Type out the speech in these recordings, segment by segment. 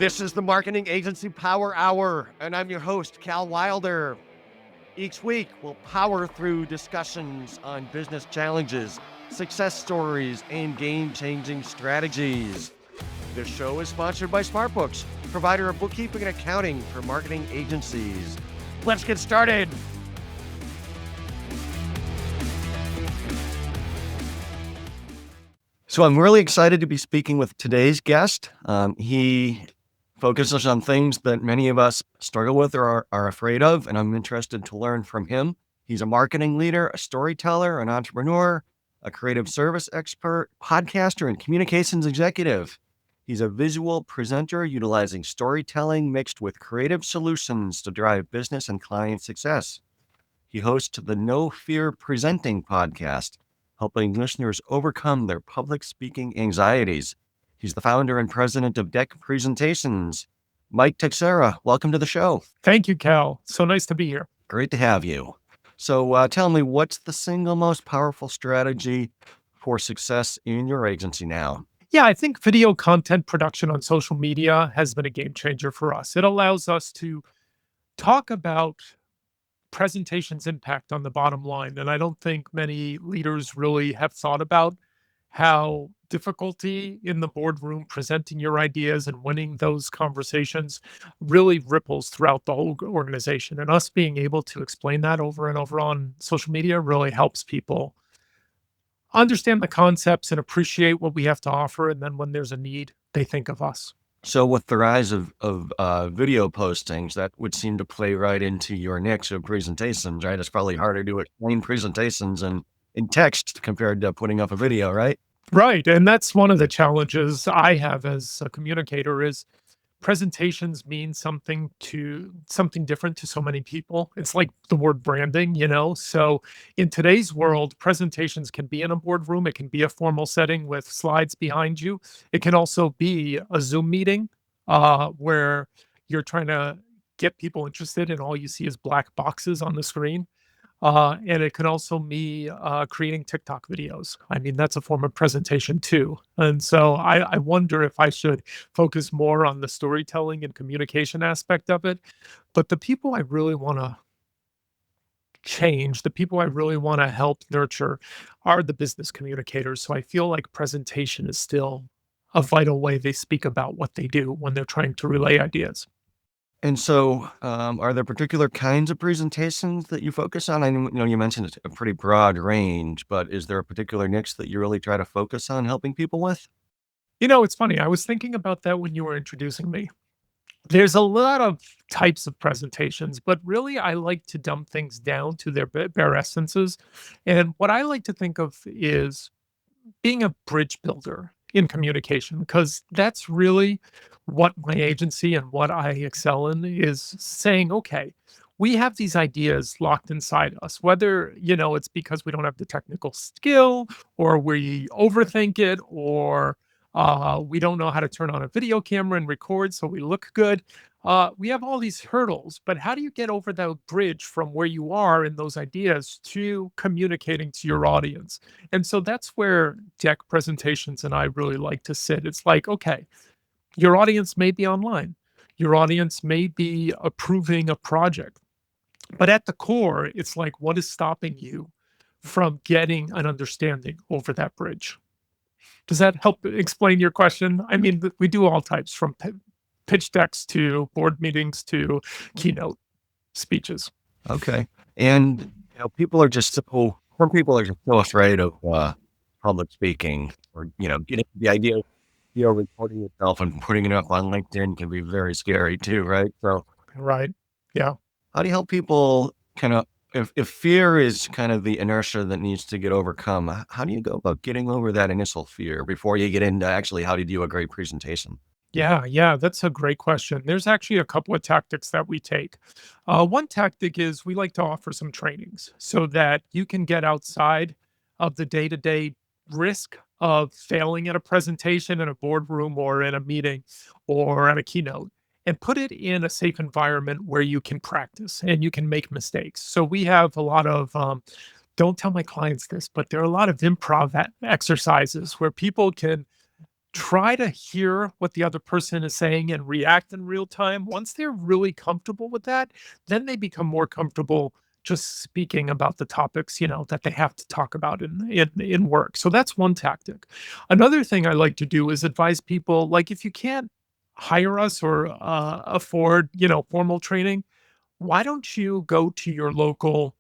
This is the Marketing Agency Power Hour, and I'm your host, Cal Wilder. Each week, we'll power through discussions on business challenges, success stories, and game-changing strategies. This show is sponsored by SmartBooks, provider of bookkeeping and accounting for marketing agencies. Let's get started. So I'm really excited to be speaking with today's guest. He focuses on things that many of us struggle with or are afraid of, and I'm interested to learn from him. He's a marketing leader, a storyteller, an entrepreneur, a creative service expert, podcaster, and communications executive. He's a visual presenter utilizing storytelling mixed with creative solutions to drive business and client success. He hosts the No Fear Presenting podcast, helping listeners overcome their public speaking anxieties. He's the founder and president of Deck Presentations. Mike Teixeira, welcome to the show. Thank you, Cal. So nice to be here. Great to have you. So tell me, what's the single most powerful strategy for success in your agency now? Yeah, I think video content production on social media has been a game changer for us. It allows us to talk about presentation's impact on the bottom line. And I don't think many leaders really have thought about how difficulty in the boardroom presenting your ideas and winning those conversations really ripples throughout the whole organization. And us being able to explain that over and over on social media really helps people understand the concepts and appreciate what we have to offer. And then when there's a need, they think of us. So with the rise of video postings, that would seem to play right into your niche of presentations, right? It's probably harder to explain presentations in text compared to putting up a video, right? Right. And that's one of the challenges I have as a communicator is presentations mean something different to so many people. It's like the word branding, So in today's world, presentations can be in a boardroom, it can be a formal setting with slides behind you. It can also be a Zoom meeting where you're trying to get people interested and all you see is black boxes on the screen. And it can also be creating TikTok videos. I mean, that's a form of presentation too. And so I wonder if I should focus more on the storytelling and communication aspect of it. But the people I really want to change, the people I really want to help nurture are the business communicators. So I feel like presentation is still a vital way they speak about what they do when they're trying to relay ideas. And so, are there particular kinds of presentations that you focus on? I know you mentioned it's a pretty broad range, but is there a particular niche that you really try to focus on helping people with? It's funny. I was thinking about that when you were introducing me. There's a lot of types of presentations, but really I like to dumb things down to their bare essences. And what I like to think of is being a bridge builder in communication, because that's really what my agency and what I excel in is saying, okay, we have these ideas locked inside us, whether, it's because we don't have the technical skill or we overthink it or we don't know how to turn on a video camera and record so we look good. We have all these hurdles, but how do you get over that bridge from where you are in those ideas to communicating to your audience? And so that's where deck presentations and I really like to sit. It's like, okay, your audience may be online, your audience may be approving a project, but at the core, it's like, what is stopping you from getting an understanding over that bridge? Does that help explain your question? I mean, we do all types from pitch decks to board meetings to keynote speeches. Okay. And some people are just so afraid of public speaking or, getting the idea of, recording yourself and putting it up on LinkedIn can be very scary too, right? So Right. Yeah. how do you help people kind of, if fear is kind of the inertia that needs to get overcome, how do you go about getting over that initial fear before you get into actually how to do a great presentation? Yeah, that's a great question. There's actually a couple of tactics that we take. One tactic is we like to offer some trainings so that you can get outside of the day to day risk of failing at a presentation in a boardroom or in a meeting or at a keynote and put it in a safe environment where you can practice and you can make mistakes. So we have a lot of, don't tell my clients this, but there are a lot of improv exercises where people can Try to hear what the other person is saying and react in real time. Once they're really comfortable with that, then they become more comfortable just speaking about the topics, that they have to talk about in work. So that's one tactic. Another thing I like to do is advise people, like, if you can't hire us or afford, formal training, why don't you go to your local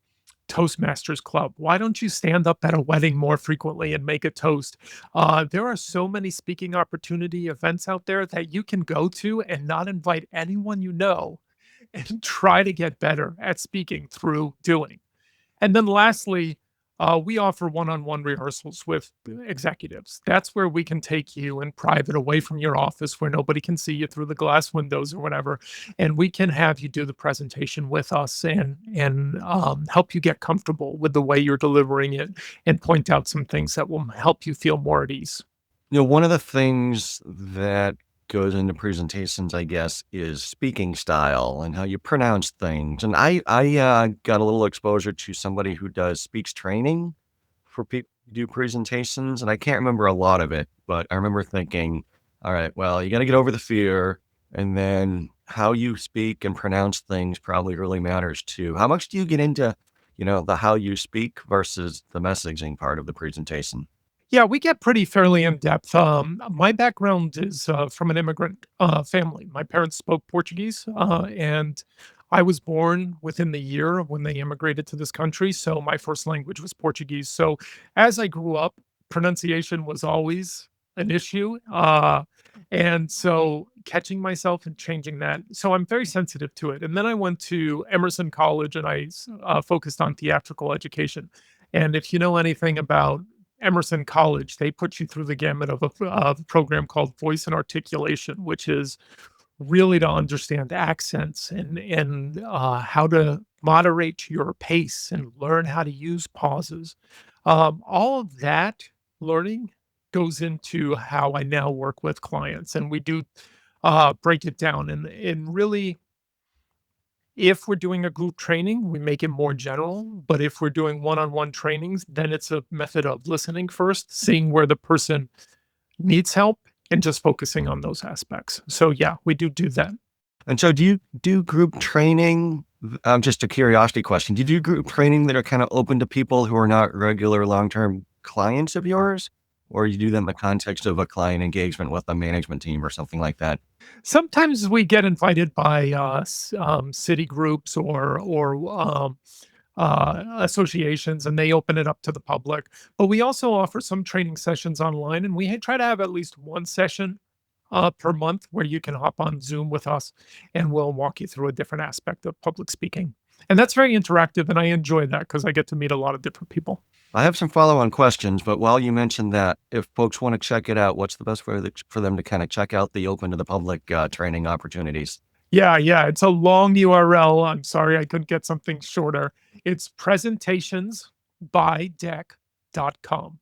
Toastmasters club? Why don't you stand up at a wedding more frequently and make a toast? There are so many speaking opportunity events out there that you can go to and not invite anyone you know and try to get better at speaking through doing. And then lastly, we offer one-on-one rehearsals with executives. That's where we can take you in private away from your office where nobody can see you through the glass windows or whatever, and we can have you do the presentation with us and help you get comfortable with the way you're delivering it and point out some things that will help you feel more at ease. One of the things that goes into presentations, I guess, is speaking style and how you pronounce things. And I got a little exposure to somebody who does speech training for people who do presentations, and I can't remember a lot of it, but I remember thinking, all right, well, you got to get over the fear, and then how you speak and pronounce things probably really matters too. How much do you get into, the how you speak versus the messaging part of the presentation? Yeah, we get pretty fairly in depth. My background is from an immigrant family. My parents spoke Portuguese, and I was born within the year when they immigrated to this country. So my first language was Portuguese. So as I grew up, pronunciation was always an issue. And so catching myself and changing that. So I'm very sensitive to it. And then I went to Emerson College and I focused on theatrical education. And if you know anything about Emerson College, they put you through the gamut of a program called Voice and Articulation, which is really to understand accents and how to moderate your pace and learn how to use pauses. All of that learning goes into how I now work with clients, and we do break it down. And really, if we're doing a group training, we make it more general, but if we're doing one-on-one trainings, then it's a method of listening first, seeing where the person needs help, and just focusing on those aspects. So, yeah, we do that. And so do you do group training? Just a curiosity question. Do you do group training that are kind of open to people who are not regular long-term clients of yours? Or you do them in the context of a client engagement with a management team or something like that? Sometimes we get invited by, city groups or associations, and they open it up to the public, but we also offer some training sessions online, and we try to have at least 1 session per month where you can hop on Zoom with us and we'll walk you through a different aspect of public speaking. And that's very interactive. And I enjoy that because I get to meet a lot of different people. I have some follow-on questions, but while you mentioned that, if folks want to check it out, what's the best way for them to kind of check out the open to the public training opportunities? Yeah, yeah. It's a long URL. I'm sorry I couldn't get something shorter. It's presentationsbydeck.com.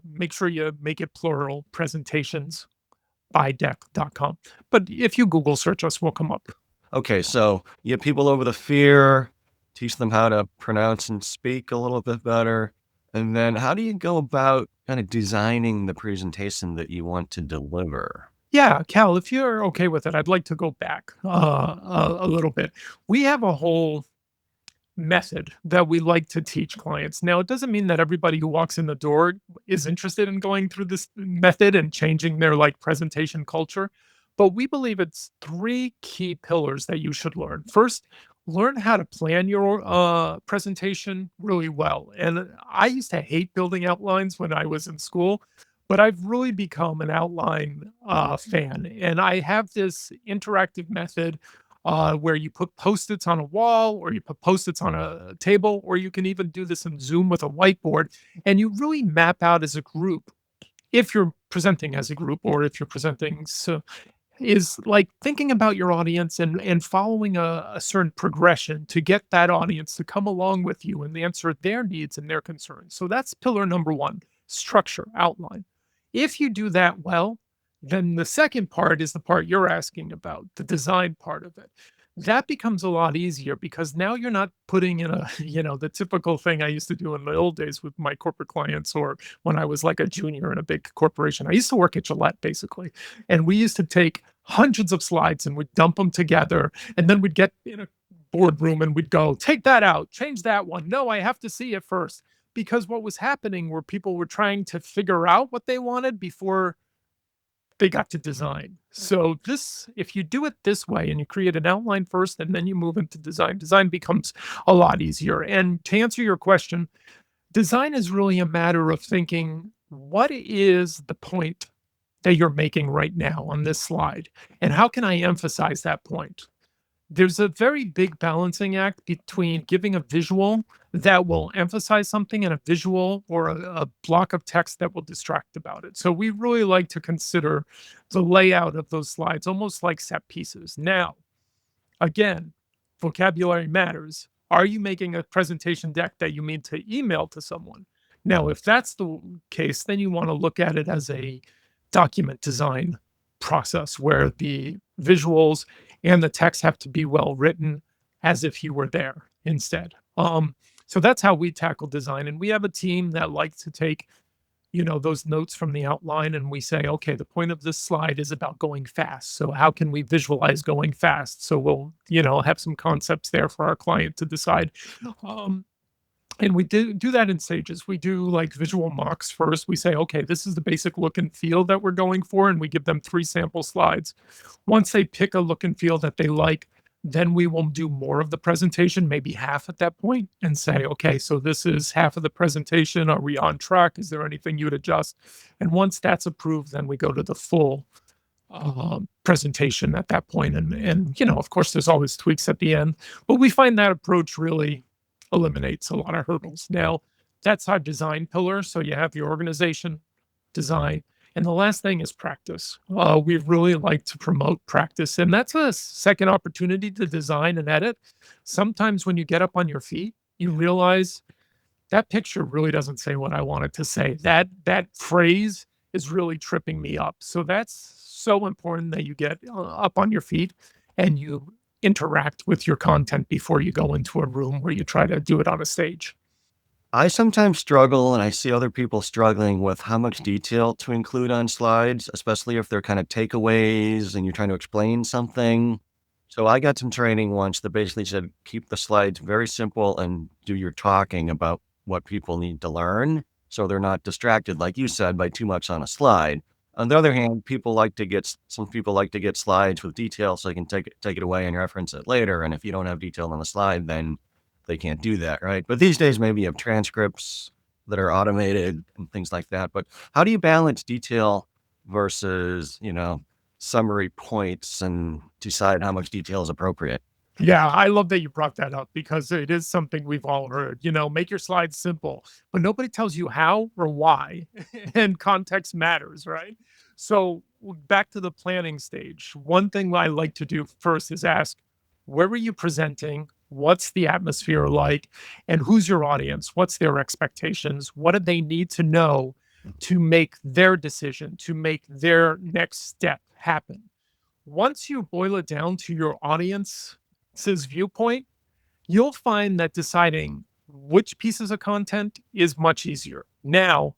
Make sure you make it plural, presentationsbydeck.com. But if you Google search us, we'll come up. Okay, so you get people over the fear, teach them how to pronounce and speak a little bit better. And then how do you go about kind of designing the presentation that you want to deliver? Yeah, Cal, if you're okay with it, I'd like to go back a little bit. We have a whole method that we like to teach clients. Now, it doesn't mean that everybody who walks in the door is interested in going through this method and changing their like presentation culture, but we believe it's three key pillars that you should learn. First, learn how to plan your presentation really well. And I used to hate building outlines when I was in school, but I've really become an outline fan. And I have this interactive method where you put post-its on a wall or you put post-its on a table, or you can even do this in Zoom with a whiteboard. And you really map out as a group if you're presenting as a group or if you're presenting is like thinking about your audience and following a certain progression to get that audience to come along with you and answer their needs and their concerns. So that's pillar number one: structure, outline. If you do that well, then the second part is the part you're asking about, the design part of it. That becomes a lot easier because now you're not putting in a the typical thing I used to do in the old days with my corporate clients or when I was like a junior in a big corporation. I used to work at Gillette basically, and we used to take hundreds of slides and we'd dump them together, and then we'd get in a boardroom and we'd go, "Take that out, change that one. No, I have to see it first." Because what was happening were people were trying to figure out what they wanted before they got to design. So this if you do it this way and you create an outline first and then you move into design, design becomes a lot easier. And to answer your question, design is really a matter of thinking, what is the point that you're making right now on this slide? And how can I emphasize that point? There's a very big balancing act between giving a visual that will emphasize something and a visual or a block of text that will distract about it. So we really like to consider the layout of those slides almost like set pieces. Now, again, vocabulary matters. Are you making a presentation deck that you mean to email to someone? Now, if that's the case, then you want to look at it as a document design process where the visuals and the text have to be well written as if you were there instead. So that's how we tackle design. And we have a team that likes to take those notes from the outline and we say, okay, the point of this slide is about going fast. So how can we visualize going fast? So we'll, have some concepts there for our client to decide. Um, and we do that in stages. We do like visual mocks first. We say, okay, this is the basic look and feel that we're going for, and we give them 3 sample slides. Once they pick a look and feel that they like, then we will do more of the presentation, maybe half at that point, and say, okay, so this is half of the presentation. Are we on track? Is there anything you would adjust? And once that's approved, then we go to the full presentation at that point. And of course, there's always tweaks at the end, but we find that approach really eliminates a lot of hurdles. Now, that's our design pillar. So you have your organization, design, and the last thing is practice. We really like to promote practice, and that's a second opportunity to design and edit. Sometimes when you get up on your feet, you realize that picture really doesn't say what I want it to say. That phrase is really tripping me up. So that's so important that you get up on your feet and you interact with your content before you go into a room where you try to do it on a stage. I sometimes struggle, and I see other people struggling with how much detail to include on slides, especially if they're kind of takeaways and you're trying to explain something. So I got some training once that basically said keep the slides very simple and do your talking about what people need to learn so they're not distracted, like you said, by too much on a slide. On the other hand, some people like to get slides with detail so they can take it away and reference it later. And if you don't have detail on the slide, then they can't do that, right? But these days, maybe you have transcripts that are automated and things like that. But how do you balance detail versus, summary points and decide how much detail is appropriate? Yeah, I love that you brought that up because it is something we've all heard. Make your slides simple, but nobody tells you how or why, and context matters, right? So, back to the planning stage. One thing I like to do first is ask, where are you presenting? What's the atmosphere like? And who's your audience? What's their expectations? What do they need to know to make their decision, to make their next step happen? Once you boil it down to your audience's viewpoint, you'll find that deciding which pieces of content is much easier. Now,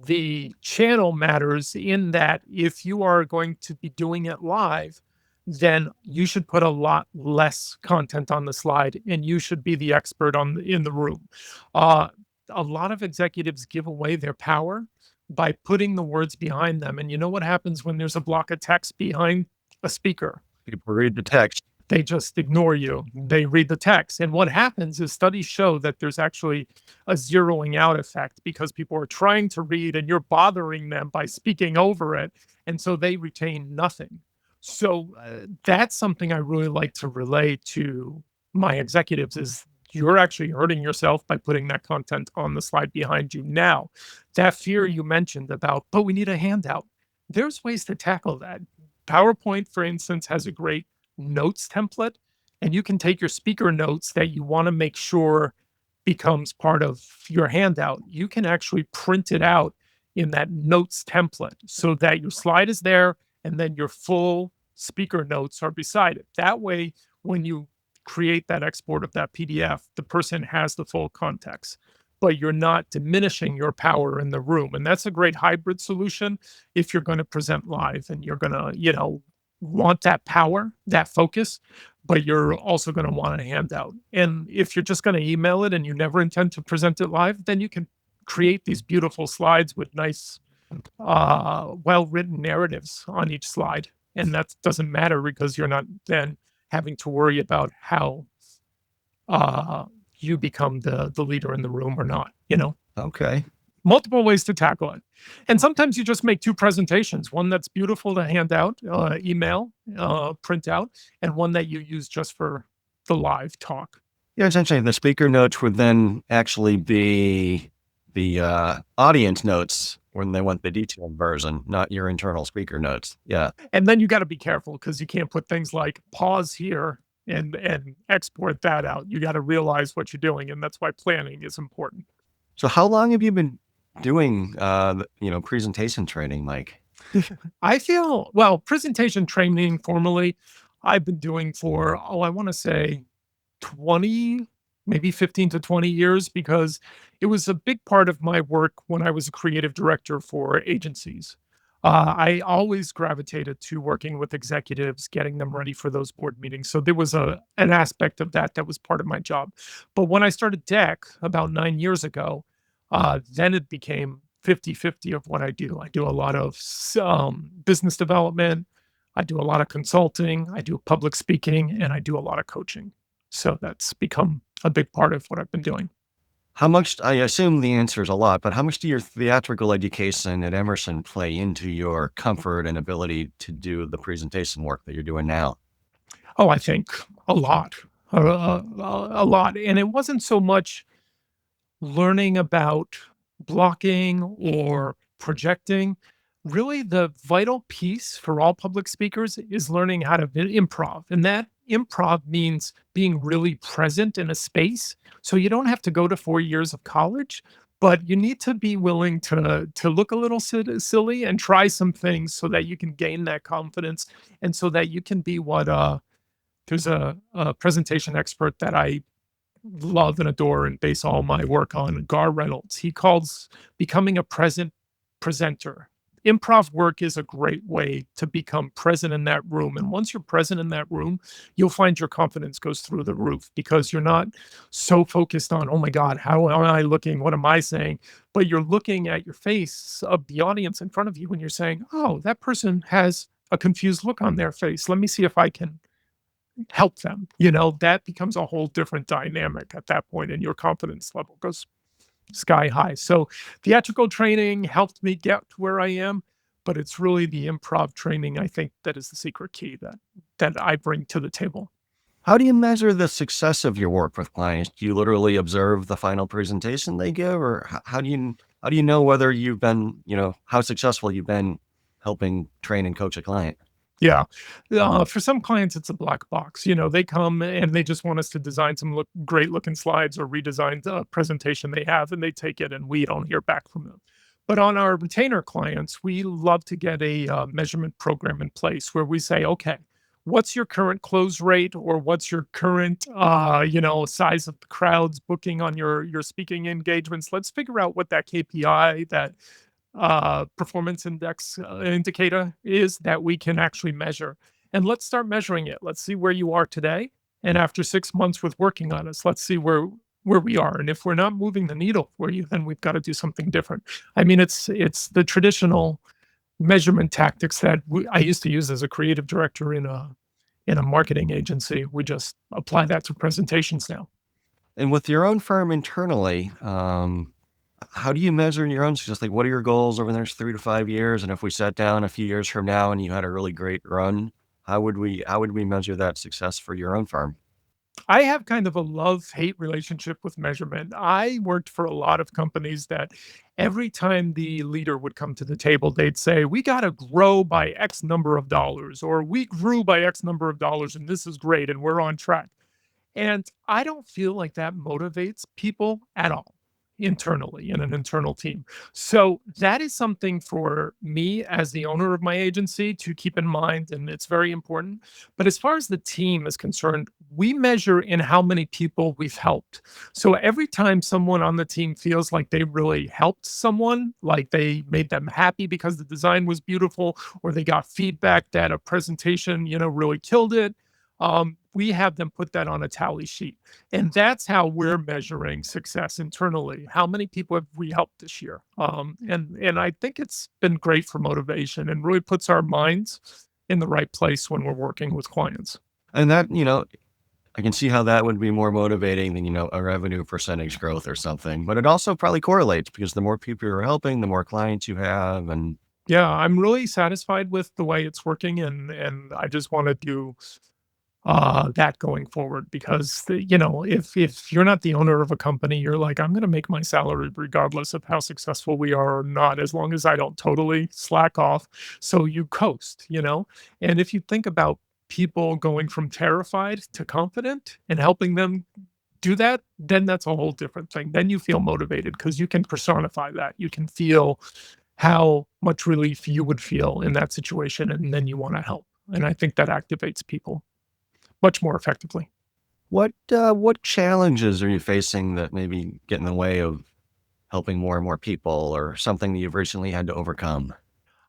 the channel matters in that if you are going to be doing it live, then you should put a lot less content on the slide and you should be the expert in the room. Uh, a lot of executives give away their power by putting the words behind them. And you know what happens when there's a block of text behind a speaker? People read the text. They just ignore you. They read the text. And what happens is studies show that there's actually a zeroing out effect because people are trying to read and you're bothering them by speaking over it. And so they retain nothing. So that's something I really like to relay to my executives is you're actually hurting yourself by putting that content on the slide behind you. Now, that fear you mentioned about, but we need a handout. There's ways to tackle that. PowerPoint, for instance, has a great notes template, and you can take your speaker notes that you want to make sure becomes part of your handout. You can actually print it out in that notes template so that your slide is there and then your full speaker notes are beside it. That way, when you create that export of that PDF, the person has the full context, but you're not diminishing your power in the room. And that's a great hybrid solution if you're going to present live and you're going to, want that power, that focus, but you're also going to want a handout. And if you're just going to email it and you never intend to present it live, then you can create these beautiful slides with nice, well written narratives on each slide. And that doesn't matter because you're not then having to worry about how uh, you become the leader in the room or not. Okay. Multiple ways to tackle it. And sometimes you just make 2 presentations, one that's beautiful to hand out, email, print out, and one that you use just for the live talk. Yeah, essentially the speaker notes would then actually be the audience notes when they want the detailed version, not your internal speaker notes. Yeah. And then you gotta be careful because you can't put things like pause here and export that out. You gotta realize what you're doing, and that's why planning is important. So how long have you been doing, presentation training, Mike? I feel well, presentation training formally, I've been doing for, I wanna say 20, maybe 15 to 20 years because it was a big part of my work when I was a creative director for agencies. I always gravitated to working with executives, getting them ready for those board meetings. So there was an aspect of that that was part of my job. But when I started Deck about 9 years ago, then it became 50-50 of what I do. I do a lot of business development, I do a lot of consulting, I do public speaking, and I do a lot of coaching. So that's become a big part of what I've been doing. How much, I assume the answer is a lot, but how much do your theatrical education at Emerson play into your comfort and ability to do the presentation work that you're doing now? Oh, I think a lot, a lot. And it wasn't so much learning about blocking or projecting. Really, the vital piece for all public speakers is learning how to improv. And that improv means being really present in a space. So you don't have to go to 4 years of college, but you need to be willing to look a little silly and try some things so that you can gain that confidence and so that you can be what there's a presentation expert that I love and adore and base all my work on, Gar Reynolds. He calls becoming a present presenter. Improv work is a great way to become present in that room. And once you're present in that room, you'll find your confidence goes through the roof because you're not so focused on, oh my God, how am I looking? What am I saying? But you're looking at your face of the audience in front of you and you're saying, oh, that person has a confused look on their face. Let me see if I can help them. That becomes a whole different dynamic at that point, and your confidence level goes sky high. So, theatrical training helped me get to where I am, but it's really the improv training, I think, that is the secret key that I bring to the table. How do you measure the success of your work with clients? Do you literally observe the final presentation they give, or how do you know whether you've been, how successful you've been helping train and coach a client? Yeah. For some clients, it's a black box. They come and they just want us to design some great looking slides or redesign the presentation they have, and they take it, and we don't hear back from them. But on our retainer clients, we love to get a measurement program in place where we say, okay, what's your current close rate, or what's your current, size of the crowds booking on your speaking engagements? Let's figure out what that KPI, that performance index indicator is that we can actually measure. And let's start measuring it. Let's see where you are today. And after 6 months with working on us, let's see where we are. And if we're not moving the needle for you, then we've got to do something different. I mean, it's the traditional measurement tactics that I used to use as a creative director in a marketing agency. We just apply that to presentations now. And with your own firm internally, how do you measure your own success? Like, what are your goals over the next 3 to 5 years? And if we sat down a few years from now and you had a really great run, how would we measure that success for your own firm? I have kind of a love-hate relationship with measurement. I worked for a lot of companies that every time the leader would come to the table, they'd say, "We got to grow by X number of dollars," or "We grew by X number of dollars, and this is great, and we're on track." And I don't feel like that motivates people at all internally in an internal team. So that is something for me as the owner of my agency to keep in mind, and it's very important. But as far as the team is concerned, we measure in how many people we've helped. So every time someone on the team feels like they really helped someone, like they made them happy because the design was beautiful, or they got feedback that a presentation, really killed it, we have them put that on a tally sheet. And that's how we're measuring success internally. How many people have we helped this year? And I think it's been great for motivation and really puts our minds in the right place when we're working with clients. And that, I can see how that would be more motivating than, a revenue percentage growth or something. But it also probably correlates because the more people you're helping, the more clients you have. And Yeah, I'm really satisfied with the way it's working, and I just want to do that going forward because if you're not the owner of a company, you're like, I'm going to make my salary regardless of how successful we are or not, as long as I don't totally slack off. So you coast. And if you think about people going from terrified to confident and helping them do that, then that's a whole different thing. Then you feel motivated because you can personify that. You can feel how much relief you would feel in that situation, and then you want to help. And I think that activates people much more effectively. what challenges are you facing that maybe get in the way of helping more and more people or something that you've recently had to overcome?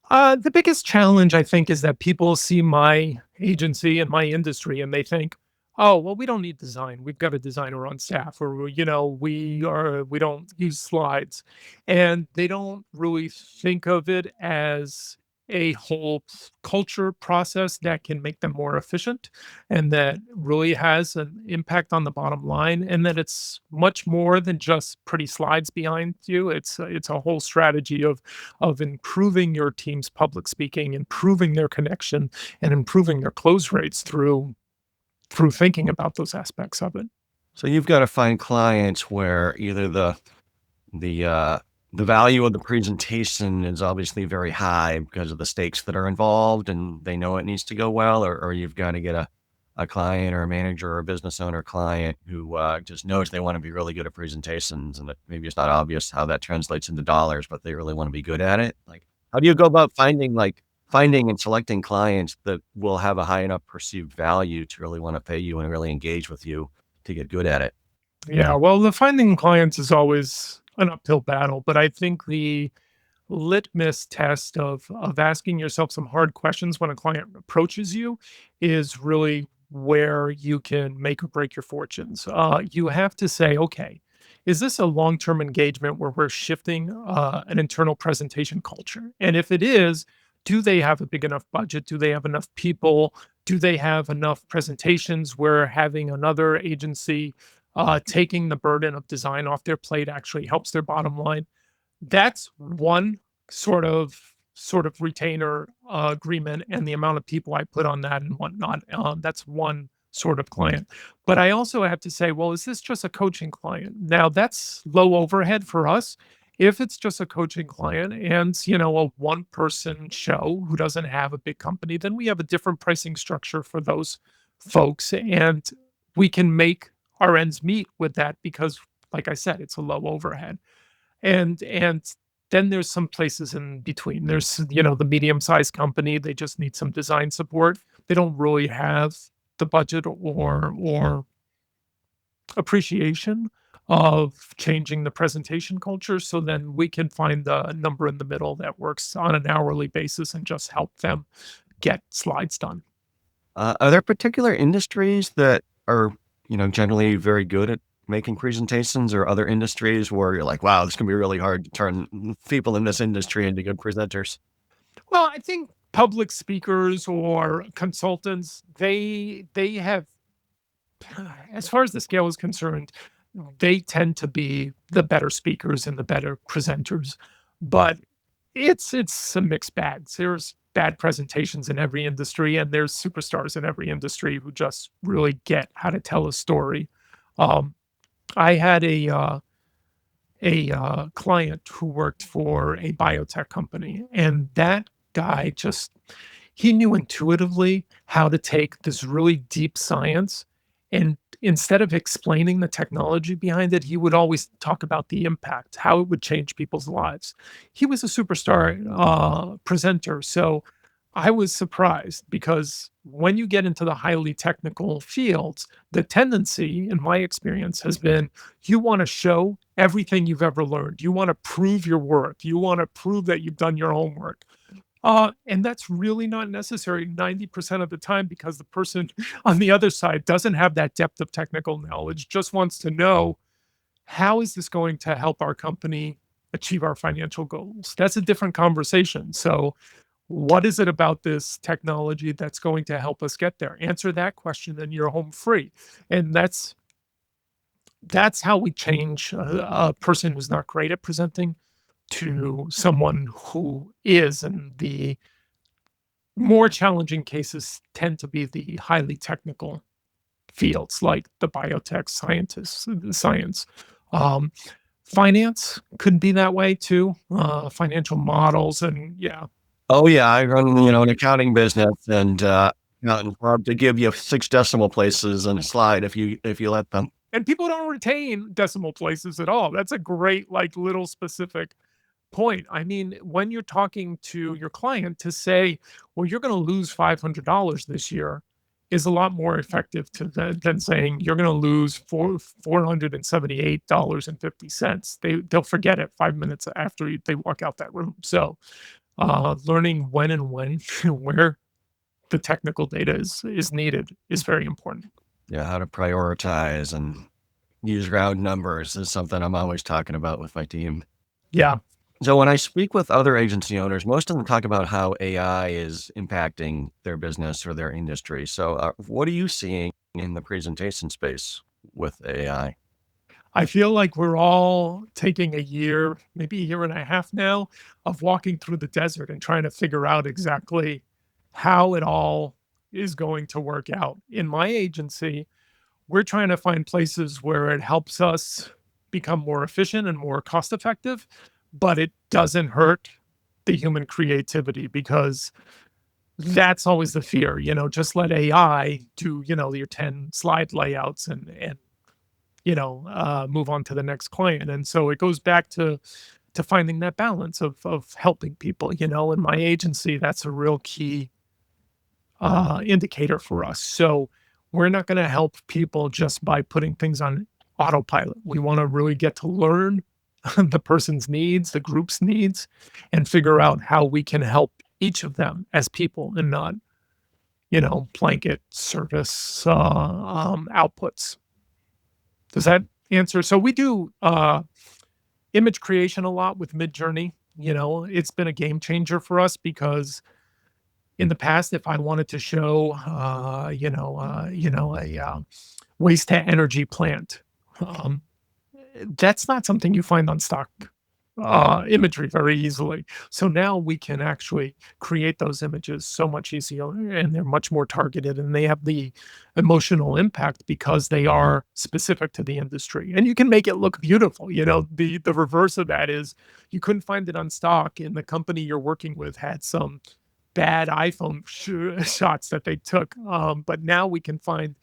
The biggest challenge, I think, is that people see my agency and my industry and they think, oh, well, we don't need design. We've got a designer on staff, or, we don't use slides. And they don't really think of it as a whole culture process that can make them more efficient and that really has an impact on the bottom line, and that it's much more than just pretty slides behind you. It's a whole strategy of improving your team's public speaking, improving their connection, and improving their close rates through thinking about those aspects of it. So you've got to find clients where either the uh, the value of the presentation is obviously very high because of the stakes that are involved, and they know it needs to go well, or you've got to get a client or a manager or a business owner client who just knows they want to be really good at presentations, and that maybe it's not obvious how that translates into dollars, but they really want to be good at it. Like, how do you go about finding and selecting clients that will have a high enough perceived value to really want to pay you and really engage with you to get good at it? Yeah, well, the finding clients is always an uphill battle, but I think the litmus test of asking yourself some hard questions when a client approaches you is really where you can make or break your fortunes. You have to say, okay, is this a long-term engagement where we're shifting an internal presentation culture? And if it is, do they have a big enough budget? Do they have enough people? Do they have enough presentations where having another agency taking the burden of design off their plate actually helps their bottom line? That's one sort of retainer, agreement, and the amount of people I put on that and whatnot, that's one sort of client. But I also have to say, well, is this just a coaching client? Now, that's low overhead for us. If it's just a coaching client and, a one-person show who doesn't have a big company, then we have a different pricing structure for those folks, and we can make our ends meet with that because, like I said, it's a low overhead. And then there's some places in between. There's, the medium-sized company, they just need some design support. They don't really have the budget or appreciation of changing the presentation culture. So then we can find a number in the middle that works on an hourly basis and just help them get slides done. Are there particular industries that are, generally very good at making presentations, or other industries where you're like, wow, this can be really hard to turn people in this industry into good presenters? Well, I think public speakers or consultants, they have, as far as the scale is concerned, they tend to be the better speakers and the better presenters. But it's a mixed bag. There's bad presentations in every industry, and there's superstars in every industry who just really get how to tell a story. Um, I had a client who worked for a biotech company, and that guy just he knew intuitively how to take this really deep science, and instead of explaining the technology behind it, he would always talk about the impact, how it would change people's lives. He was a superstar presenter, so I was surprised because when you get into the highly technical fields, the tendency, in my experience, has been you want to show everything you've ever learned. You want to prove your worth. You want to prove that you've done your homework. And that's really not necessary 90% of the time because the person on the other side doesn't have that depth of technical knowledge, just wants to know how is this going to help our company achieve our financial goals? That's a different conversation. So, what is it about this technology that's going to help us get there? Answer that question, and you're home free. And that's how we change a person who's not great at presenting to someone who is. And the more challenging cases tend to be the highly technical fields like the biotech scientists, the science. Um, Finance could be that way too, financial models and yeah. Oh yeah, I run, an accounting business and, accountant love to give you 6 decimal places on a slide if you let them. And people don't retain decimal places at all. That's a great, like, little specific point. I mean, when you're talking to your client to say, "Well, you're gonna lose $500 this year," is a lot more effective to than saying, "You're gonna lose $478.50." They'll forget it 5 minutes after they walk out that room. So, learning when and where the technical data is needed is very important. Yeah, how to prioritize and use round numbers is something I'm always talking about with my team. Yeah. So when I speak with other agency owners, most of them talk about how AI is impacting their business or their industry. So, what are you seeing in the presentation space with AI? I feel like we're all taking a year, maybe a year and a half now, of walking through the desert and trying to figure out exactly how it all is going to work out. In my agency, we're trying to find places where it helps us become more efficient and more cost effective, but it doesn't hurt the human creativity because that's always the fear, just let AI do, your 10 slide layouts and move on to the next client. And so it goes back to finding that balance of helping people. In my agency, that's a real key indicator for us. So we're not going to help people just by putting things on autopilot. We want to really get to learn the person's needs, the group's needs, and figure out how we can help each of them as people and not, blanket service outputs. Does that answer? So we do image creation a lot with Midjourney. It's been a game changer for us because in the past, if I wanted to show, a waste to energy plant, um, that's not something you find on stock imagery very easily. So now we can actually create those images so much easier and they're much more targeted and they have the emotional impact because they are specific to the industry. And you can make it look beautiful. The reverse of that is you couldn't find it on stock and the company you're working with had some bad iPhone shots that they took. But now we can find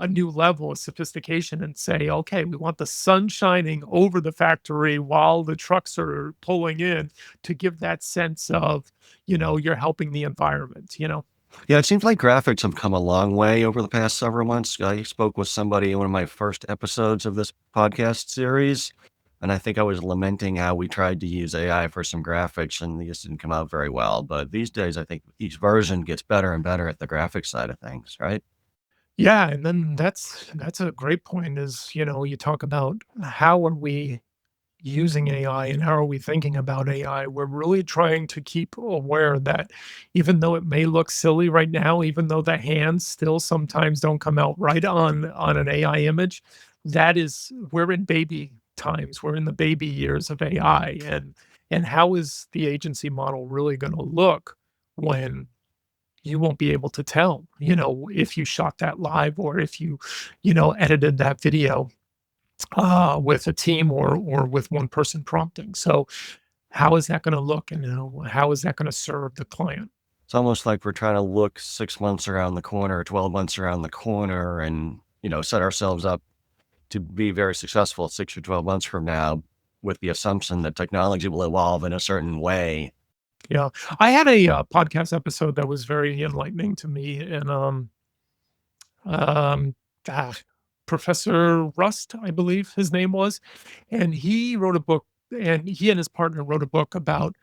a new level of sophistication and say, okay, we want the sun shining over the factory while the trucks are pulling in to give that sense of, you're helping the environment. Yeah, it seems like graphics have come a long way over the past several months. I spoke with somebody in one of my first episodes of this podcast series, and I think I was lamenting how we tried to use AI for some graphics and these didn't come out very well. But these days, I think each version gets better and better at the graphics side of things, right? Yeah, and then that's a great point is, you talk about how are we using AI and how are we thinking about AI? We're really trying to keep aware that even though it may look silly right now, even though the hands still sometimes don't come out right on an AI image, that is we're in baby times. We're in the baby years of AI and how is the agency model really going to look when you won't be able to tell, if you shot that live or if you, edited that video with a team or with one person prompting. So how is that going to look, and how is that going to serve the client? It's almost like we're trying to look 6 months around the corner, 12 months around the corner, and, set ourselves up to be very successful 6 or 12 months from now with the assumption that technology will evolve in a certain way. Yeah. I had a, podcast episode that was very enlightening to me, and, um, ah, Professor Rust, I believe his name was, and he wrote a book, and he and his partner wrote a book about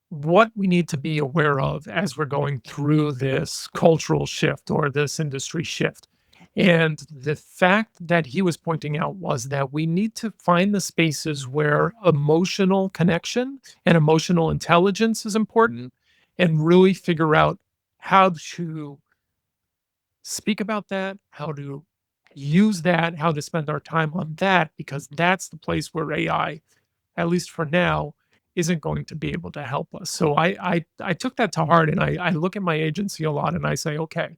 what we need to be aware of as we're going through this cultural shift or this industry shift. And the fact that he was pointing out was that we need to find the spaces where emotional connection and emotional intelligence is important and really figure out how to speak about that, how to use that, how to spend our time on that, because that's the place where AI, at least for now, isn't going to be able to help us. So I took that to heart, and I look at my agency a lot and I say, okay,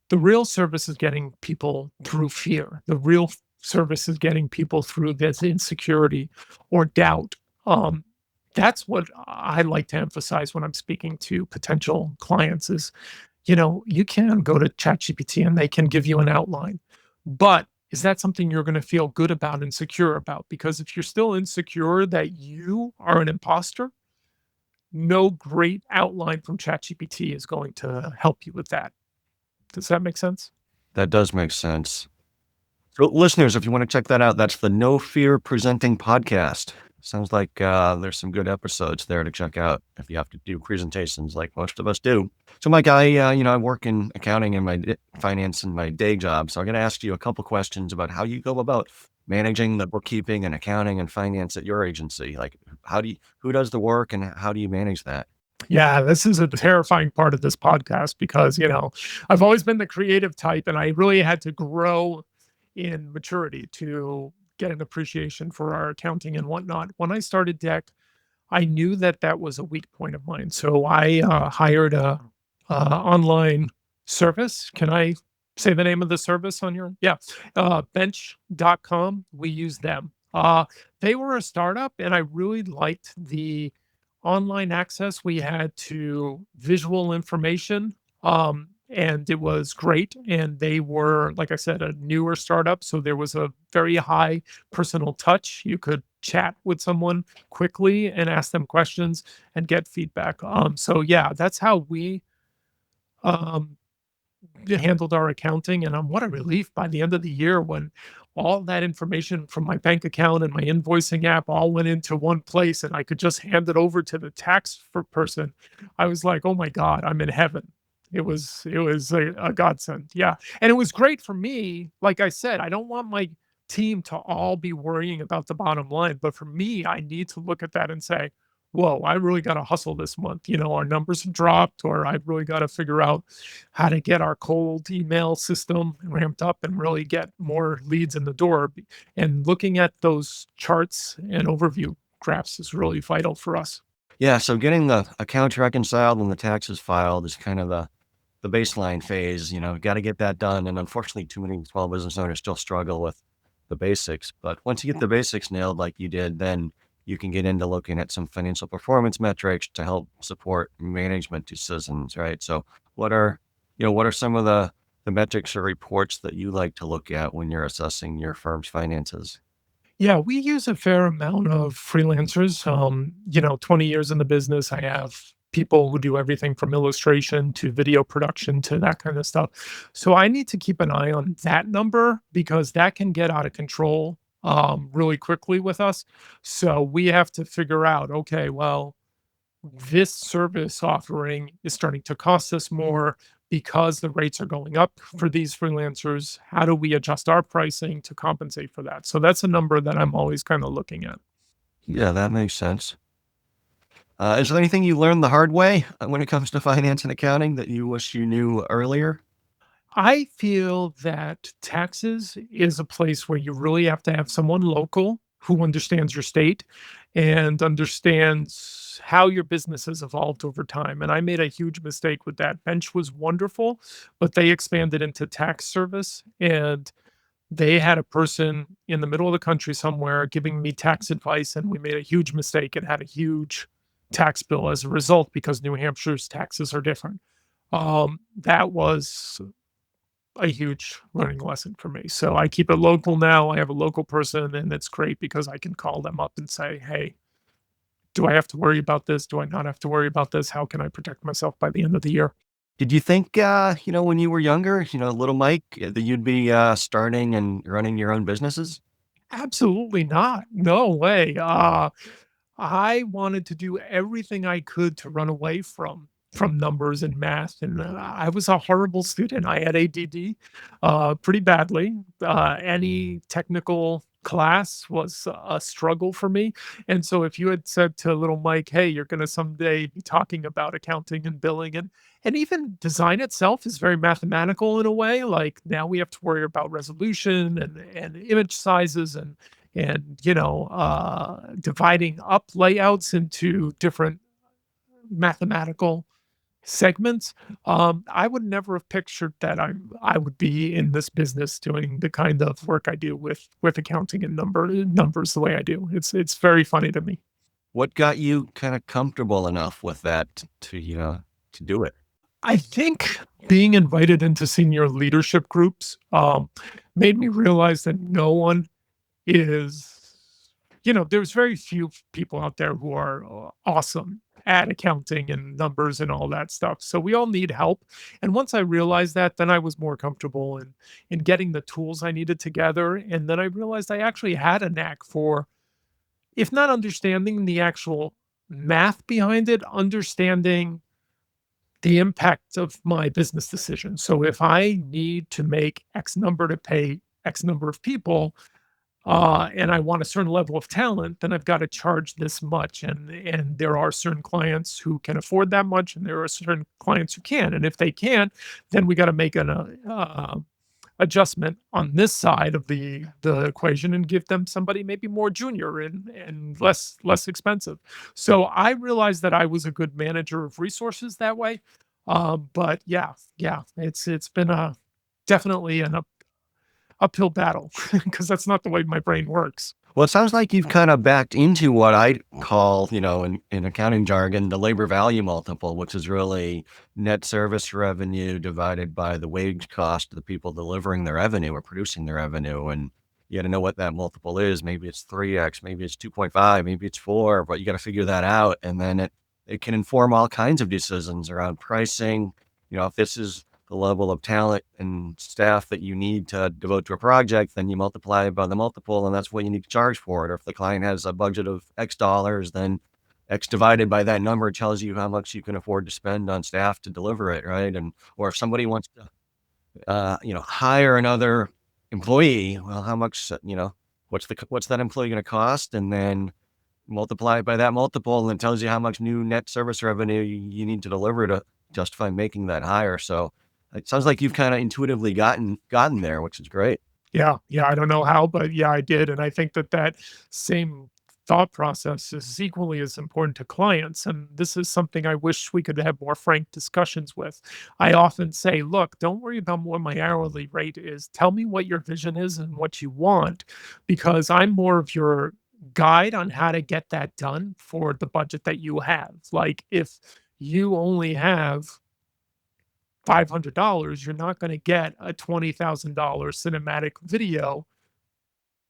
the real service is getting people through fear. The real service is getting people through this insecurity or doubt. Um, that's what I like to emphasize when I'm speaking to potential clients is, you can go to ChatGPT and they can give you an outline. But is that something you're going to feel good about and secure about? Because if you're still insecure that you are an imposter, no great outline from ChatGPT is going to help you with that. Does that make sense? That does make sense. So, listeners, if you want to check that out, that's the No Fear Presenting podcast. Sounds like there's some good episodes there to check out if you have to do presentations like most of us do. So, Mike, I work in accounting and finance in my day job. So, I'm going to ask you a couple questions about how you go about managing the bookkeeping and accounting and finance at your agency. Like, who does the work and how do you manage that? Yeah, this is a terrifying part of this podcast because, I've always been the creative type and I really had to grow in maturity to get an appreciation for our accounting and whatnot. When I started Deck, I knew that that was a weak point of mine. So I hired a online service. Can I say the name of the service on your? Yeah, bench.com. We use them. They were a startup and I really liked the online access we had to visual information. And it was great. And they were, like I said, a newer startup. So there was a very high personal touch. You could chat with someone quickly and ask them questions and get feedback. So yeah, that's how we um, handled our accounting. And what a relief by the end of the year when all that information from my bank account and my invoicing app all went into one place and I could just hand it over to the tax for person. I was like, oh my God, I'm in heaven. It was a godsend. Yeah. And it was great for me. Like I said, I don't want my team to all be worrying about the bottom line. But for me, I need to look at that and say, whoa, I really got to hustle this month. Our numbers have dropped, or I've really got to figure out how to get our cold email system ramped up and really get more leads in the door. And looking at those charts and overview graphs is really vital for us. Yeah, so getting the accounts reconciled and the taxes filed is kind of the baseline phase. Got to get that done. And unfortunately, too many small business owners still struggle with the basics. But once you get the basics nailed, like you did, then you can get into looking at some financial performance metrics to help support management decisions, right? So, what are some of the metrics or reports that you like to look at when you're assessing your firm's finances? Yeah, we use a fair amount of freelancers. 20 years in the business, I have people who do everything from illustration to video production to that kind of stuff. So I need to keep an eye on that number because that can get out of control really quickly with us. So we have to figure out, okay, well, this service offering is starting to cost us more because the rates are going up for these freelancers. How do we adjust our pricing to compensate for that? So that's a number that I'm always kind of looking at. Yeah, that makes sense. Is there anything you learned the hard way when it comes to finance and accounting that you wish you knew earlier? I feel that taxes is a place where you really have to have someone local who understands your state and understands how your business has evolved over time. And I made a huge mistake with that. Bench was wonderful, but they expanded into tax service and they had a person in the middle of the country somewhere giving me tax advice, and we made a huge mistake and had a huge tax bill as a result because New Hampshire's taxes are different. That was a huge learning lesson for me. So I keep it local now. I have a local person, and it's great because I can call them up and say, "Hey, Do I have to worry about this? Do I not have to worry about this? How can I protect myself by the end of the year? Did you think, when you were younger, little Mike, that you'd be starting and running your own businesses? Absolutely not. No way. I wanted to do everything I could to run away from numbers and math, and I was a horrible student. I had ADD pretty badly. Any technical class was a struggle for me, and so if you had said to little Mike, "Hey, you're going to someday be talking about accounting and billing," and even design itself is very mathematical in a way. Like now we have to worry about resolution and image sizes and dividing up layouts into different mathematical segments. I would never have pictured that I would be in this business doing the kind of work I do with accounting and numbers the way I do. It's very funny to me. What got you kind of comfortable enough with that to, to do it? I think being invited into senior leadership groups made me realize that no one is there's very few people out there who are awesome at accounting and numbers and all that stuff. So we all need help. And once I realized that, then I was more comfortable in getting the tools I needed together. And then I realized I actually had a knack for, if not understanding the actual math behind it, understanding the impact of my business decision. So if I need to make X number to pay X number of people, and I want a certain level of talent, then I've got to charge this much. And there are certain clients who can afford that much, and there are certain clients who can. And if they can't, then we got to make an adjustment on this side of the equation and give them somebody maybe more junior and less expensive. So I realized that I was a good manager of resources that way. But yeah, it's been a definitely an uphill battle because that's not the way my brain works. Well, it sounds like you've kind of backed into what I call, in accounting jargon, the labor value multiple, which is really net service revenue divided by the wage cost of the people delivering the revenue or producing the revenue. And you got to know what that multiple is. Maybe it's 3x, maybe it's 2.5, maybe it's 4, but you got to figure that out. And then it can inform all kinds of decisions around pricing. If this is the level of talent and staff that you need to devote to a project, then you multiply it by the multiple, and that's what you need to charge for it. Or if the client has a budget of X dollars, then X divided by that number tells you how much you can afford to spend on staff to deliver it, right? And or if somebody wants to, hire another employee, well, how much, what's that employee going to cost, and then multiply it by that multiple, and it tells you how much new net service revenue you need to deliver to justify making that hire. So it sounds like you've kind of intuitively gotten there, which is great. Yeah, yeah, I don't know how, but yeah, I did, and I think that that same thought process is equally as important to clients, and this is something I wish we could have more frank discussions with. I often say, "Look, don't worry about what my hourly rate is. Tell me what your vision is and what you want, because I'm more of your guide on how to get that done for the budget that you have." Like, if you only have $500, you're not gonna get a $20,000 cinematic video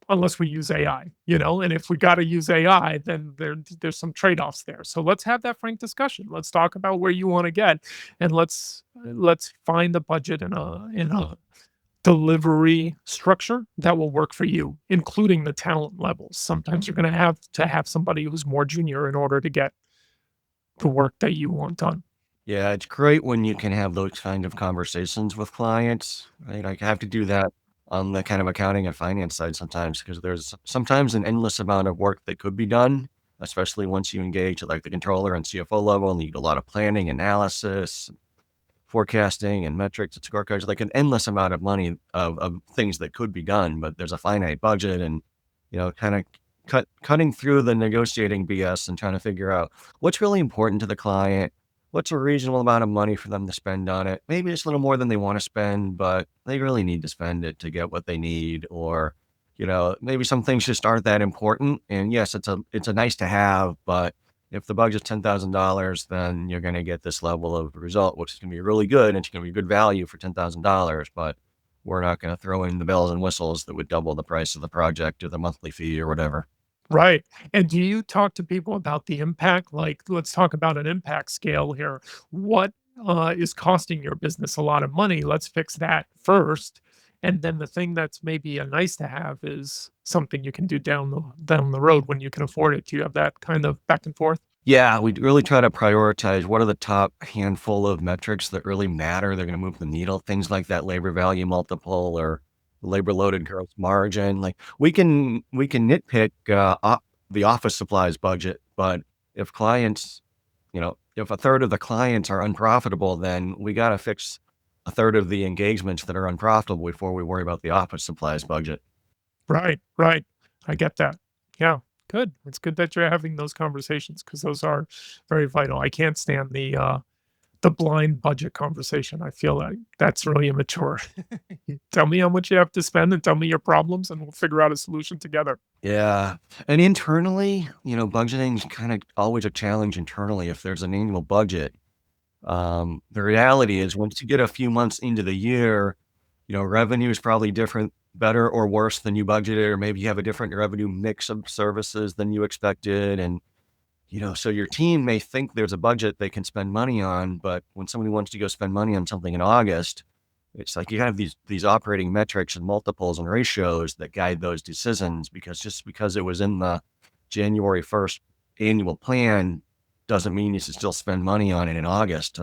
unless we use AI, and if we gotta use AI, then there's some trade-offs there. So let's have that frank discussion. Let's talk about where you wanna get, and let's find the budget in a delivery structure that will work for you, including the talent levels. Sometimes you're gonna have to have somebody who's more junior in order to get the work that you want done. Yeah, it's great when you can have those kind of conversations with clients, right? I have to do that on the kind of accounting and finance side sometimes because there's sometimes an endless amount of work that could be done, especially once you engage at like the controller and CFO level and you do a lot of planning, analysis, forecasting and metrics and scorecards, like an endless amount of money of things that could be done, but there's a finite budget and, kind of cutting through the negotiating BS and trying to figure out what's really important to the client. What's a reasonable amount of money for them to spend on it? Maybe it's a little more than they want to spend, but they really need to spend it to get what they need. Or, maybe some things just aren't that important. And yes, it's a nice to have, but if the budget's $10,000, then you're going to get this level of result, which is going to be really good. And it's going to be good value for $10,000, but we're not going to throw in the bells and whistles that would double the price of the project or the monthly fee or whatever. Right. And do you talk to people about the impact? Like, let's talk about an impact scale here. What is costing your business a lot of money? Let's fix that first. And then the thing that's maybe a nice to have is something you can do down the road when you can afford it. Do you have that kind of back and forth? Yeah, we really try to prioritize what are the top handful of metrics that really matter. They're going to move the needle. Things like that labor value multiple or labor loaded gross margin. Like we can nitpick the office supplies budget, but if clients, if a third of the clients are unprofitable, then we got to fix a third of the engagements that are unprofitable before we worry about the office supplies budget. Right, right. I get that. Yeah, good. It's good that you're having those conversations because those are very vital. I can't stand the blind budget conversation. I feel like that's really immature. Tell me how much you have to spend and tell me your problems, and we'll figure out a solution together. Yeah. And internally, budgeting is kind of always a challenge internally if there's an annual budget. The reality is once you get a few months into the year, revenue is probably different, better or worse than you budgeted, or maybe you have a different revenue mix of services than you expected. And, so your team may think there's a budget they can spend money on, but when somebody wants to go spend money on something in August, it's like you have these operating metrics and multiples and ratios that guide those decisions because just because it was in the January 1st annual plan doesn't mean you should still spend money on it in August.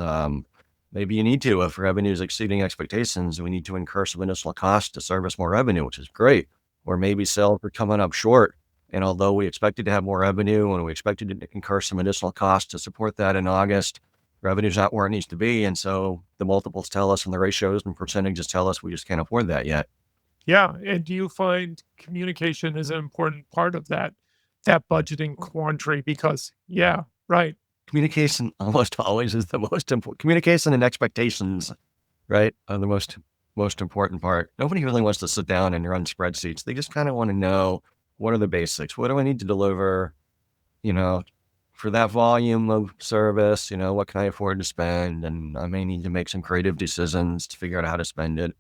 Maybe you need to if revenue is exceeding expectations. We need to incur some additional costs to service more revenue, which is great. Or maybe sales are coming up short. And although we expected to have more revenue and we expected to incur some additional costs to support that in August, revenue's not where it needs to be, and so the multiples tell us and the ratios and percentages tell us we just can't afford that yet. Yeah, and do you find communication is an important part of that budgeting quandary? Because yeah, right. Communication almost always is the most important. Communication and expectations, right, are the most important part. Nobody really wants to sit down and run spreadsheets. They just kind of want to know what are the basics. What do I need to deliver? You know, for that volume of service, what can I afford to spend? And I may need to make some creative decisions to figure out how to spend it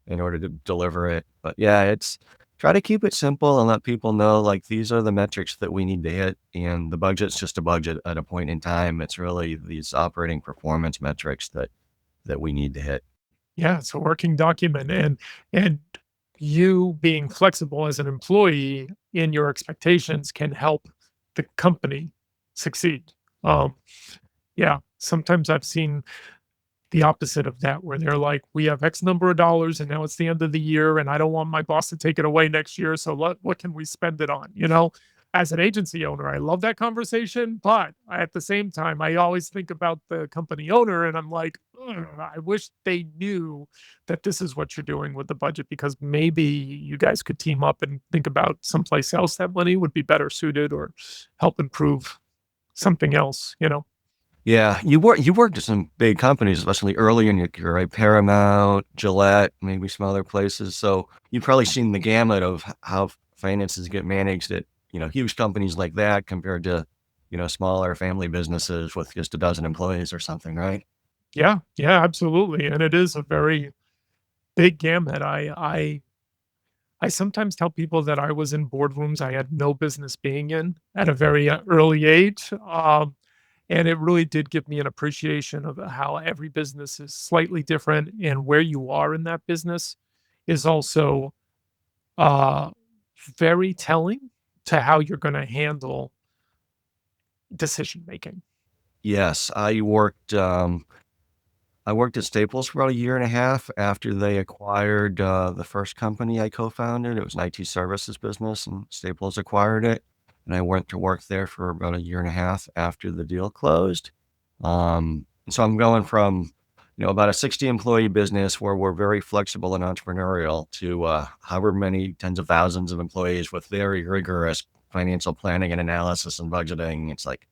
in order to deliver it. But yeah, it's try to keep it simple and let people know like these are the metrics that we need to hit. And the budget's just a budget at a point in time. It's really these operating performance metrics that we need to hit. Yeah, it's a working document, and you being flexible as an employee in your expectations can help the company succeed. Um, yeah, sometimes I've seen the opposite of that, where they're like, "We have X number of dollars, and now it's the end of the year, and I don't want my boss to take it away next year. So what can we spend it on?" As an agency owner, I love that conversation, but at the same time, I always think about the company owner, and I'm like, "Ugh, I wish they knew that this is what you're doing with the budget because maybe you guys could team up and think about someplace else that money would be better suited or help improve something else." Yeah, you worked at some big companies, especially early in your career, right? Paramount, Gillette, maybe some other places. So you've probably seen the gamut of how finances get managed at, huge companies like that compared to, smaller family businesses with just a dozen employees or something, right? Yeah, yeah, absolutely. And it is a very big gamut. I sometimes tell people that I was in boardrooms I had no business being in at a very early age. And it really did give me an appreciation of how every business is slightly different and where you are in that business is also uh, very telling to how you're going to handle decision making. Yes, I worked at Staples for about a year and a half after they acquired the first company I co-founded. It was an IT services business, and Staples acquired it. And I went to work there for about a year and a half after the deal closed. So I'm going from, about a 60 employee business where we're very flexible and entrepreneurial to however many tens of thousands of employees with very rigorous financial planning and analysis and budgeting. It's like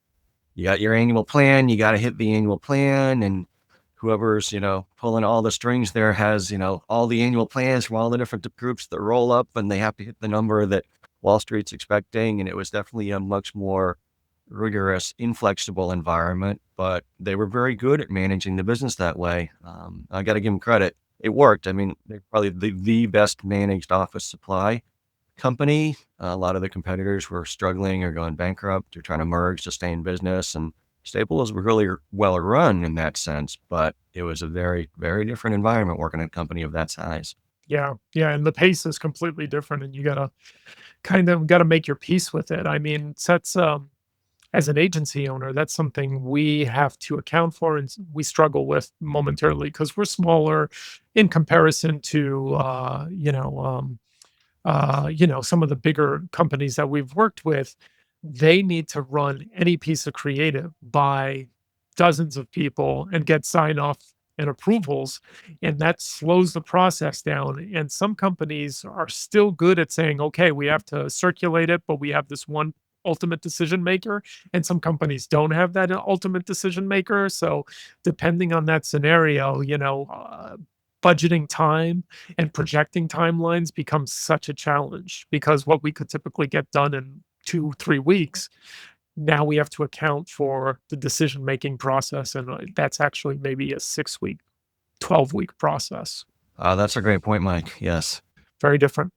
you got your annual plan, you got to hit the annual plan, and whoever's, pulling all the strings there has, all the annual plans from all the different groups that roll up and they have to hit the number that Wall Street's expecting. And it was definitely a much more rigorous, inflexible environment, but they were very good at managing the business that way. I got to give them credit. It worked. I mean, they're probably the best managed office supply company. A lot of the competitors were struggling or going bankrupt or trying to merge to stay in business. And Staples was really well run in that sense, but it was a very, very different environment working at a company of that size. Yeah, yeah, and the pace is completely different, and you gotta make your peace with it. I mean, that's, as an agency owner, that's something we have to account for and we struggle with momentarily because we're smaller in comparison to, some of the bigger companies that we've worked with. They need to run any piece of creative by dozens of people and get sign off and approvals. And that slows the process down. And some companies are still good at saying, okay, we have to circulate it, but we have this one ultimate decision maker. And some companies don't have that ultimate decision maker. So, depending on that scenario, budgeting time and projecting timelines becomes such a challenge because what we could typically get done in 2, 3 weeks, now we have to account for the decision making process. And that's actually maybe a 6 week, 12-week process. That's a great point, Mike. Yes. Very different.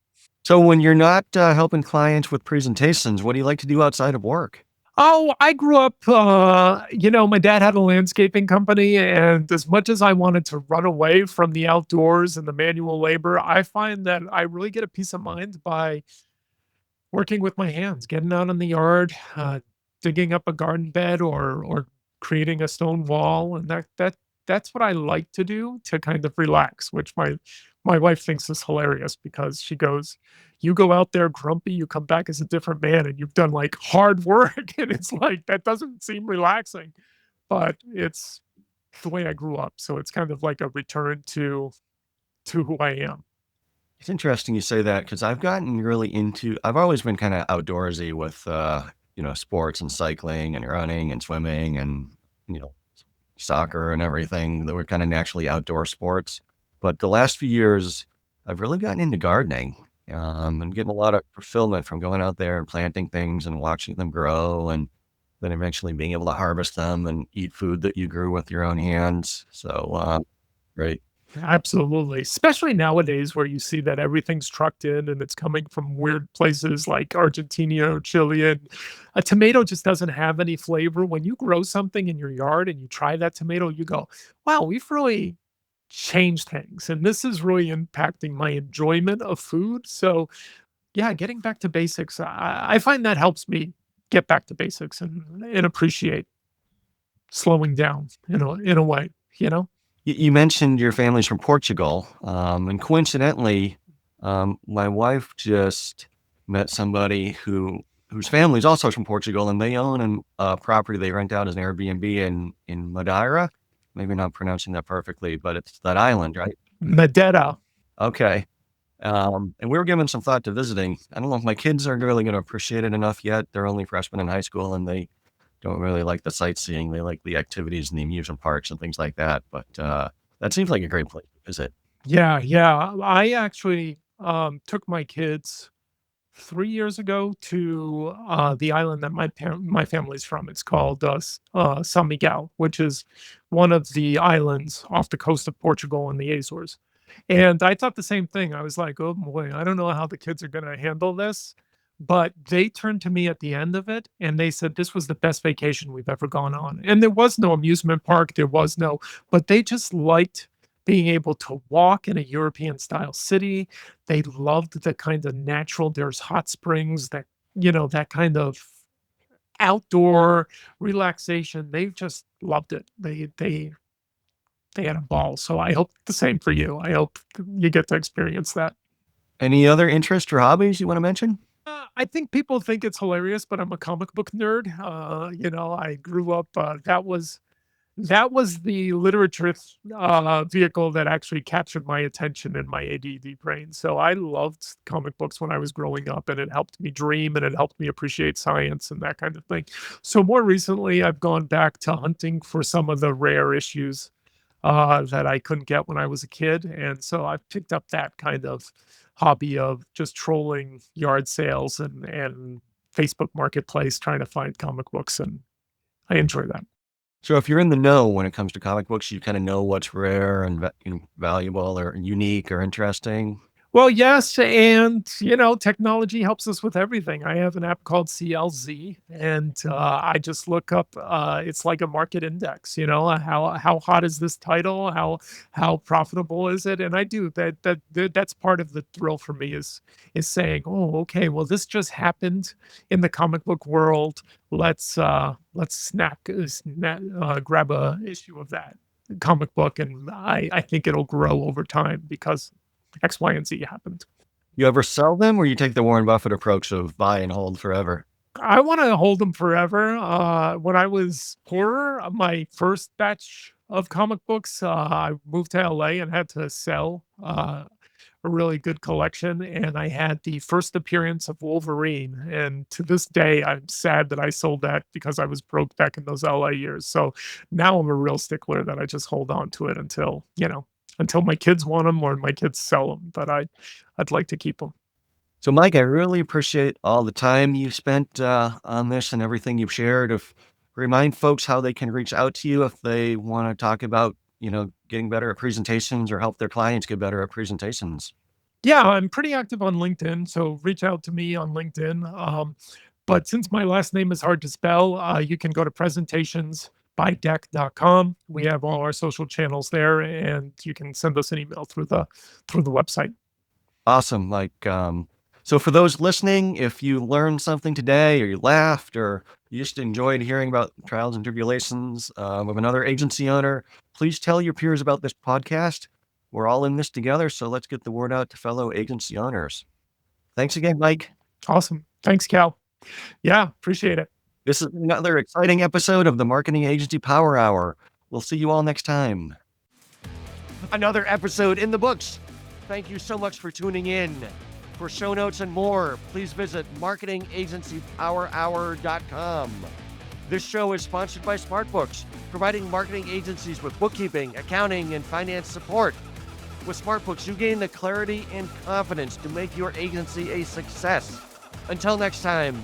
So when you're not helping clients with presentations, what do you like to do outside of work? Oh, I grew up, my dad had a landscaping company. And as much as I wanted to run away from the outdoors and the manual labor, I find that I really get a peace of mind by working with my hands, getting out in the yard, digging up a garden bed or creating a stone wall, and that's what I like to do to kind of relax, which my wife thinks is hilarious because she goes, "You go out there grumpy, you come back as a different man, and you've done like hard work." And it's like that doesn't seem relaxing, but it's the way I grew up, so it's kind of like a return to who I am. It's interesting you say that because I've always been kind of outdoorsy with, sports and cycling and running and swimming and, you know, soccer and everything that were kind of naturally outdoor sports. But the last few years, I've really gotten into gardening, and getting a lot of fulfillment from going out there and planting things and watching them grow and then eventually being able to harvest them and eat food that you grew with your own hands. So, right. Absolutely. Especially nowadays where you see that everything's trucked in and it's coming from weird places like Argentina or Chile. And a tomato just doesn't have any flavor. When you grow something in your yard and you try that tomato, you go, wow, we've really changed things. And this is really impacting my enjoyment of food. So, yeah, getting back to basics, I find that helps me get back to basics and appreciate slowing down in a way, you know? You mentioned your family's from Portugal, and coincidentally, my wife just met somebody whose family is also from Portugal, and they own a property they rent out as an Airbnb in Madeira. Maybe not pronouncing that perfectly, but it's that island, right? Madeira. Okay. And we were giving some thought to visiting. I don't know if my kids are really going to appreciate it enough yet. They're only freshmen in high school, and they don't really like the sightseeing. They like the activities and the amusement parks and things like that. But that seems like a great place to visit. Yeah, yeah. I actually took my kids 3 years ago to the island that my family's from. It's called San Miguel, which is one of the islands off the coast of Portugal and the Azores. And I thought the same thing. I was like, oh boy, I don't know how the kids are going to handle this. But they turned to me at the end of it and they said, this was the best vacation we've ever gone on. And there was no amusement park, but they just liked being able to walk in a European style city. They loved the kind of there's hot springs, that kind of outdoor relaxation. They just loved it. They had a ball. So I hope the same for you. I hope you get to experience that. Any other interests or hobbies you want to mention? I think people think it's hilarious, but I'm a comic book nerd. I grew up. That was the literature vehicle that actually captured my attention in my ADD brain. So I loved comic books when I was growing up, and it helped me dream, and it helped me appreciate science and that kind of thing. So more recently, I've gone back to hunting for some of the rare issues that I couldn't get when I was a kid. And so I've picked up that kind of hobby of just trolling yard sales and Facebook Marketplace trying to find comic books. And I enjoy that. So if you're in the know when it comes to comic books, you kind of know what's rare and valuable or unique or interesting. Well, yes, and technology helps us with everything. I have an app called CLZ, and I just look up. It's like a market index. How hot is this title? How profitable is it? And I do that. That's part of the thrill for me is saying, oh, okay, well, this just happened in the comic book world. Let's grab a issue of that comic book, and I think it'll grow over time because X, Y, and Z happened. You ever sell them or you take the Warren Buffett approach of buy and hold forever? I wanna hold them forever. When I was poorer, my first batch of comic books, I moved to LA and had to sell, a really good collection, and I had the first appearance of Wolverine, and to this day, I'm sad that I sold that because I was broke back in those LA years. So now I'm a real stickler that I just hold on to it until my kids want them or my kids sell them. But I'd like to keep them. So, Mike, I really appreciate all the time you spent on this and everything you've shared. If remind folks how they can reach out to you if they want to talk about, getting better at presentations or help their clients get better at presentations. Yeah, I'm pretty active on LinkedIn, so reach out to me on LinkedIn. But since my last name is hard to spell, you can go to presentationsbydeck.com. We have all our social channels there, and you can send us an email through the website. Awesome. So for those listening, if you learned something today or you laughed or you just enjoyed hearing about trials and tribulations of another agency owner, please tell your peers about this podcast. We're all in this together, so let's get the word out to fellow agency owners. Thanks again, Mike. Awesome. Thanks, Cal. Yeah, appreciate it. This is another exciting episode of the Marketing Agency Power Hour. We'll see you all next time. Another episode in the books. Thank you so much for tuning in. For show notes and more, please visit marketingagencypowerhour.com. This show is sponsored by SmartBooks, providing marketing agencies with bookkeeping, accounting, and finance support. With SmartBooks, you gain the clarity and confidence to make your agency a success. Until next time.